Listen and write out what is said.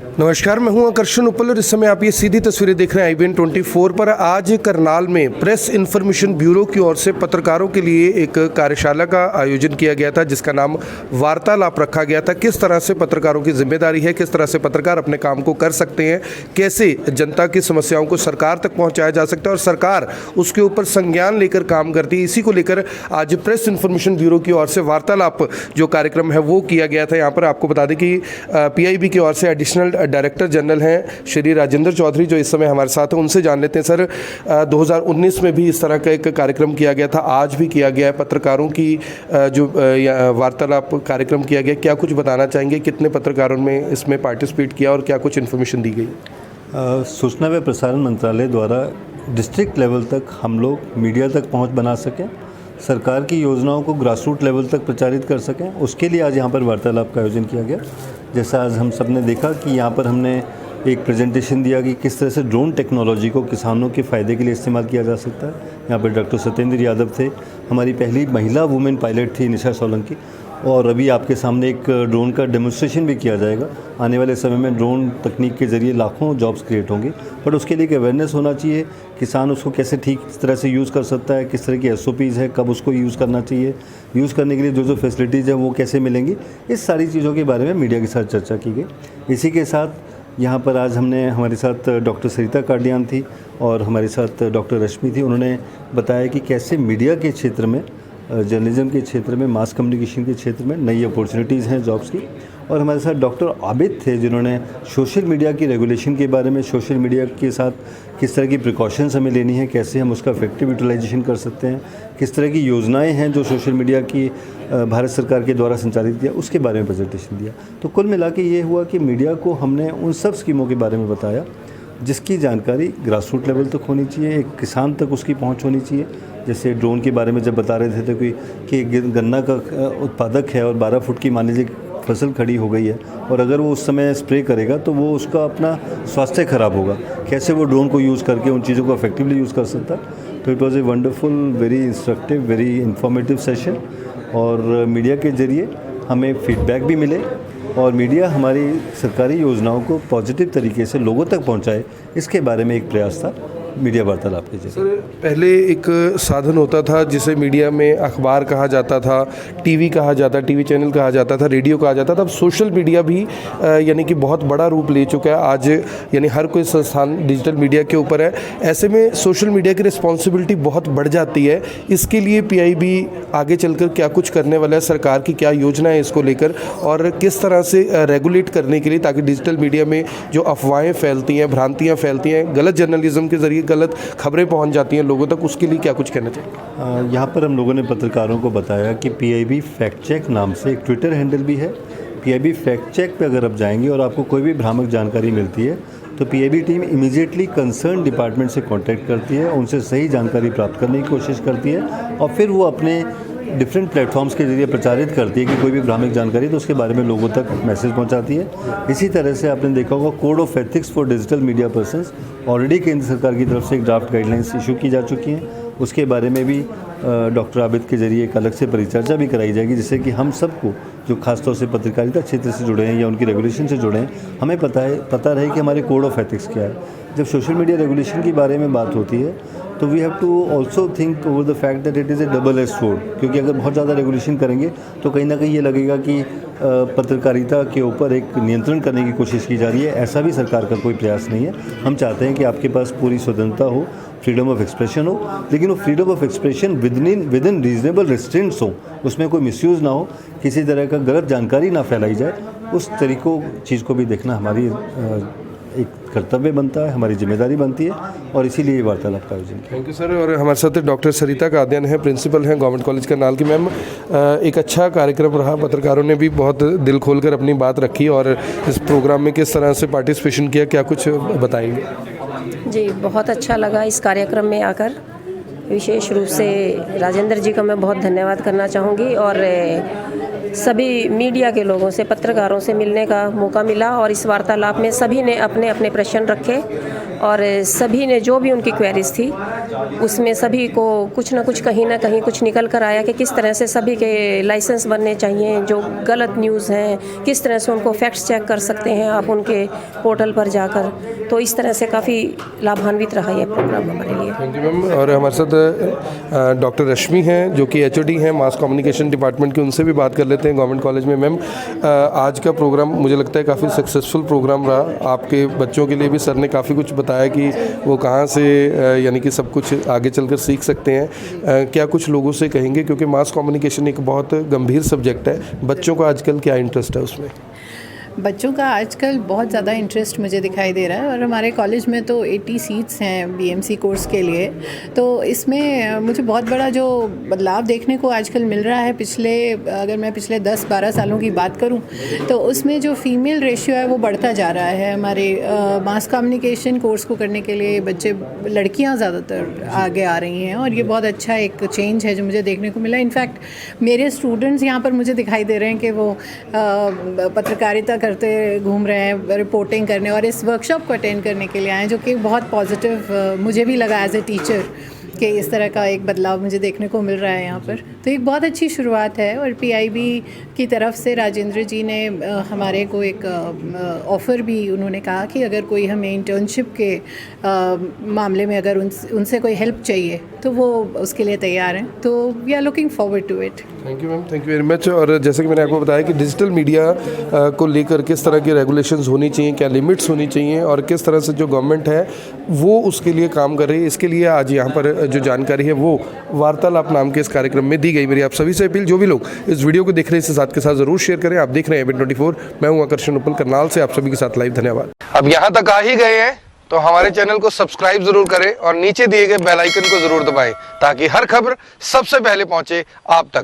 नमस्कार, मैं हूं आकर्षण उपल और इस समय आप ये सीधी तस्वीरें देख रहे हैं IBN 24 पर। आज करनाल में प्रेस इन्फॉर्मेशन ब्यूरो की ओर से पत्रकारों के लिए एक कार्यशाला का आयोजन किया गया था, जिसका नाम वार्तालाप रखा गया था। किस तरह से पत्रकारों की जिम्मेदारी है, किस तरह से पत्रकार अपने काम को कर सकते हैं, कैसे जनता की समस्याओं को सरकार तक पहुँचाया जा सकता है और सरकार उसके ऊपर संज्ञान लेकर काम करती है। इसी को लेकर आज प्रेस इन्फॉर्मेशन ब्यूरो की ओर से वार्तालाप जो कार्यक्रम है वो किया गया था। यहाँ पर आपको बता दें कि PIB की ओर से एडिशनल डायरेक्टर जनरल हैं श्री राजेंद्र चौधरी, जो इस समय हमारे साथ हैं। उनसे जान लेते हैं। सर, 2019 में भी इस तरह का एक कार्यक्रम किया गया था, आज भी किया गया है, पत्रकारों की जो वार्तालाप कार्यक्रम किया गया, क्या कुछ बताना चाहेंगे? कितने पत्रकारों ने इसमें पार्टिसिपेट किया और क्या कुछ इन्फॉर्मेशन दी गई? सूचना व प्रसारण मंत्रालय द्वारा डिस्ट्रिक्ट लेवल तक हम लोग मीडिया तक पहुंच बना सकें, सरकार की योजनाओं को ग्रासरूट लेवल तक प्रचारित कर सकें, उसके लिए आज यहाँ पर वार्तालाप का आयोजन किया गया। जैसा आज हम सब ने देखा कि यहाँ पर हमने एक प्रेजेंटेशन दिया कि किस तरह से ड्रोन टेक्नोलॉजी को किसानों के फ़ायदे के लिए इस्तेमाल किया जा सकता है। यहाँ पर डॉक्टर सत्येंद्र यादव थे, हमारी पहली महिला वुमेन पायलट थी निशा सोलंकी, और अभी आपके सामने एक ड्रोन का डेमोन्स्ट्रेशन भी किया जाएगा। आने वाले समय में ड्रोन तकनीक के ज़रिए लाखों जॉब्स क्रिएट होंगे, बट उसके लिए एक अवेयरनेस होना चाहिए, किसान उसको कैसे ठीक तरह से यूज़ कर सकता है, किस तरह की SOPs है, कब उसको यूज़ करना चाहिए, यूज़ करने के लिए जो फैसिलिटीज़ है वो कैसे मिलेंगी, इस सारी चीज़ों के बारे में मीडिया के साथ चर्चा की गई। इसी के साथ यहाँ पर आज हमारे साथ डॉक्टर सरिता काडियान थी और हमारे साथ डॉक्टर रश्मि थी। उन्होंने बताया कि कैसे मीडिया के क्षेत्र में, जर्नलिज्म के क्षेत्र में, मास कम्युनिकेशन के क्षेत्र में नई अपॉर्चुनिटीज़ हैं जॉब्स की। और हमारे साथ डॉक्टर आबिद थे, जिन्होंने सोशल मीडिया की रेगुलेशन के बारे में, सोशल मीडिया के साथ किस तरह की प्रिकॉशंस हमें लेनी है, कैसे हम उसका इफेक्टिव यूटिलाइजेशन कर सकते हैं, किस तरह की योजनाएं हैं जो सोशल मीडिया की भारत सरकार के द्वारा संचालित किया, उसके बारे में प्रेजेंटेशन दिया। तो कुल मिला के ये हुआ कि मीडिया को हमने उन सब स्कीमों के बारे में बताया जिसकी जानकारी ग्रासरूट लेवल तक होनी चाहिए, एक किसान तक उसकी पहुँच होनी चाहिए। जैसे ड्रोन के बारे में जब बता रहे थे तो कि गन्ना का उत्पादक है और 12 फुट की मान लीजिए फसल खड़ी हो गई है, और अगर वो उस समय स्प्रे करेगा तो वो उसका अपना स्वास्थ्य खराब होगा, कैसे वो ड्रोन को यूज़ करके उन चीज़ों को इफेक्टिवली यूज़ कर सकता है। तो it was a wonderful, very instructive, very informative session, और मीडिया के ज़रिए हमें फीडबैक भी मिले और मीडिया हमारी सरकारी योजनाओं को पॉजिटिव तरीके से लोगों तक पहुंचाए, इसके बारे में एक प्रयास था मीडिया वार्तालाप के जरिए। सर, पहले एक साधन होता था जिसे मीडिया में अखबार कहा जाता था, टीवी कहा जाता, टीवी चैनल कहा जाता था, रेडियो कहा जाता था। अब सोशल मीडिया भी यानी कि बहुत बड़ा रूप ले चुका है आज, यानी हर कोई संस्थान डिजिटल मीडिया के ऊपर है। ऐसे में सोशल मीडिया की रिस्पॉन्सिबिलिटी बहुत बढ़ जाती है। इसके लिए PIB आगे चलकर क्या कुछ करने वाला है, सरकार की क्या योजना है इसको लेकर, और किस तरह से रेगुलेट करने के लिए, ताकि डिजिटल मीडिया में जो अफवाहें फैलती हैं, भ्रांतियाँ फैलती हैं, गलत जर्नलिज्म के जरिए गलत खबरें पहुंच जाती हैं लोगों तक, उसके लिए क्या कुछ कहना चाहिए? यहाँ पर हम लोगों ने पत्रकारों को बताया कि PIB फैक्ट चेक नाम से एक ट्विटर हैंडल भी है। PIB फैक्ट चेक पे अगर आप जाएंगे और आपको कोई भी भ्रामक जानकारी मिलती है तो PIB team immediately concern department से कांटेक्ट करती है, उनसे सही जानकारी प्राप्त करने की कोशिश करती है और फिर वो अपने डिफरेंट प्लेटफॉर्म्स के जरिए प्रचारित करती है कि कोई भी भ्रामक जानकारी तो उसके बारे में लोगों तक मैसेज पहुंचाती है। इसी तरह से आपने देखा होगा code of ethics for digital media persons already केंद्र सरकार की तरफ से एक ड्राफ्ट गाइडलाइंस इशू की जा चुकी हैं, उसके बारे में भी डॉक्टर आबिद के जरिए एक अलग से परिचर्चा भी कराई जाएगी, जिससे कि हम सबको जो खासतौर से पत्रकारिता क्षेत्र से जुड़े हैं या उनकी रेगुलेशन से जुड़े हैं, हमें पता रहे कि हमारे कोड ऑफ एथिक्स क्या है। जब सोशल मीडिया रेगुलेशन के बारे में बात होती है तो we have to also think over the fact that it is a double edge sword, क्योंकि अगर बहुत ज़्यादा रेगुलेशन करेंगे तो कहीं ना कहीं ये लगेगा कि पत्रकारिता के ऊपर एक नियंत्रण करने की कोशिश की जा रही है। ऐसा भी सरकार का कोई प्रयास नहीं है। हम चाहते हैं कि आपके पास पूरी स्वतंत्रता हो, फ्रीडम ऑफ एक्सप्रेशन हो, लेकिन वो freedom of expression with in reasonable restraints हो, उसमें कोई मिसयूज़ ना हो, किसी तरह का गलत जानकारी ना फैलाई जाए। उस तरीक़ों चीज़ को भी देखना हमारी एक कर्तव्य बनता है, हमारी जिम्मेदारी बनती है, और इसीलिए वार्तालाप का आयोजन किया। Thank you sir. और हमारे साथ डॉक्टर सरिता कादियान हैं, प्रिंसिपल हैं गवर्नमेंट कॉलेज करनाल की। मैम, एक अच्छा कार्यक्रम रहा, पत्रकारों ने भी बहुत दिल खोलकर अपनी बात रखी, और इस प्रोग्राम में किस तरह से पार्टिसिपेशन किया, क्या कुछ बताएंगे? जी, बहुत अच्छा लगा इस कार्यक्रम में आकर। विशेष रूप से राजेंद्र जी का मैं बहुत धन्यवाद करना चाहूँगी, और सभी मीडिया के लोगों से, पत्रकारों से मिलने का मौका मिला और इस वार्तालाप में सभी ने अपने अपने प्रश्न रखे और सभी ने जो भी उनकी क्वेरीज थी उसमें सभी को कुछ ना कहीं कुछ निकल कर आया कि किस तरह से सभी के लाइसेंस बनने चाहिए, जो गलत न्यूज़ हैं किस तरह से उनको फैक्ट्स चेक कर सकते हैं आप उनके पोर्टल पर जाकर। तो इस तरह से काफ़ी लाभान्वित रहा ये प्रोग्राम हमारे लिए। Thank you ma'am. और हमारे साथ डॉक्टर रश्मि हैं जो कि एचओडी हैं मास कम्युनिकेशन डिपार्टमेंट के, उनसे भी बात कर लेते हैं गवर्नमेंट कॉलेज में। मैम, आज का प्रोग्राम मुझे लगता है काफ़ी सक्सेसफुल प्रोग्राम रहा। आपके बच्चों के लिए भी सर ने काफ़ी कुछ बताया कि वो कहाँ से यानी कि सब कुछ आगे चलकर सीख सकते हैं। क्या कुछ लोगों से कहेंगे, क्योंकि मास कम्युनिकेशन एक बहुत गंभीर सब्जेक्ट है, बच्चों का आजकल क्या इंटरेस्ट है उसमें? बच्चों का आजकल बहुत ज़्यादा इंटरेस्ट मुझे दिखाई दे रहा है और हमारे कॉलेज में तो 80 सीट्स हैं बीएमसी कोर्स के लिए। तो इसमें मुझे बहुत बड़ा जो बदलाव देखने को आजकल मिल रहा है, अगर मैं पिछले 10-12 सालों की बात करूं तो उसमें जो फीमेल रेशियो है वो बढ़ता जा रहा है। हमारे मास कम्युनिकेशन कोर्स को करने के लिए लड़कियाँ ज़्यादातर आगे आ रही हैं और ये बहुत अच्छा एक चेंज है जो मुझे देखने को मिला। इनफैक्ट मेरे स्टूडेंट्स यहाँ पर मुझे दिखाई दे रहे हैं कि वो पत्रकारिता करते घूम रहे हैं, रिपोर्टिंग करने और इस वर्कशॉप को अटेंड करने के लिए आए, जो कि बहुत पॉजिटिव मुझे भी लगा एज ए टीचर कि इस तरह का एक बदलाव मुझे देखने को मिल रहा है यहाँ पर। तो एक बहुत अच्छी शुरुआत है और पीआईबी की तरफ से राजेंद्र जी ने हमारे को एक ऑफ़र भी उन्होंने कहा कि अगर कोई हमें इंटर्नशिप के मामले में अगर उनसे कोई हेल्प चाहिए तो वो उसके लिए तैयार हैं। तो we are looking forward to it. Thank you ma'am, thank you very much. और जैसे कि मैंने आपको बताया कि डिजिटल मीडिया को लेकर किस तरह की रेगुलेशंस होनी चाहिए, क्या लिमिट्स होनी चाहिए और किस तरह से जो गवर्नमेंट है वो उसके लिए काम कर रही है, इसके लिए आज यहाँ पर जो जानकारी है वो वार्तालाप नाम के इस कार्यक्रम में दी गई। मेरी आप सभी से अपील, जो भी लोग इस वीडियो को देख रहे हैं इसे साथ के साथ ज़रूर शेयर करें। आप देख रहे हैं ABN 24, मैं हूँ आकर्षण उपल करनाल से, आप सभी के साथ लाइव। धन्यवाद। अब यहाँ तक आ ही गए हैं तो हमारे चैनल को सब्सक्राइब जरूर करें और नीचे दिए गए बेल आइकन को जरूर दबाएं ताकि हर खबर सबसे पहले पहुंचे आप तक।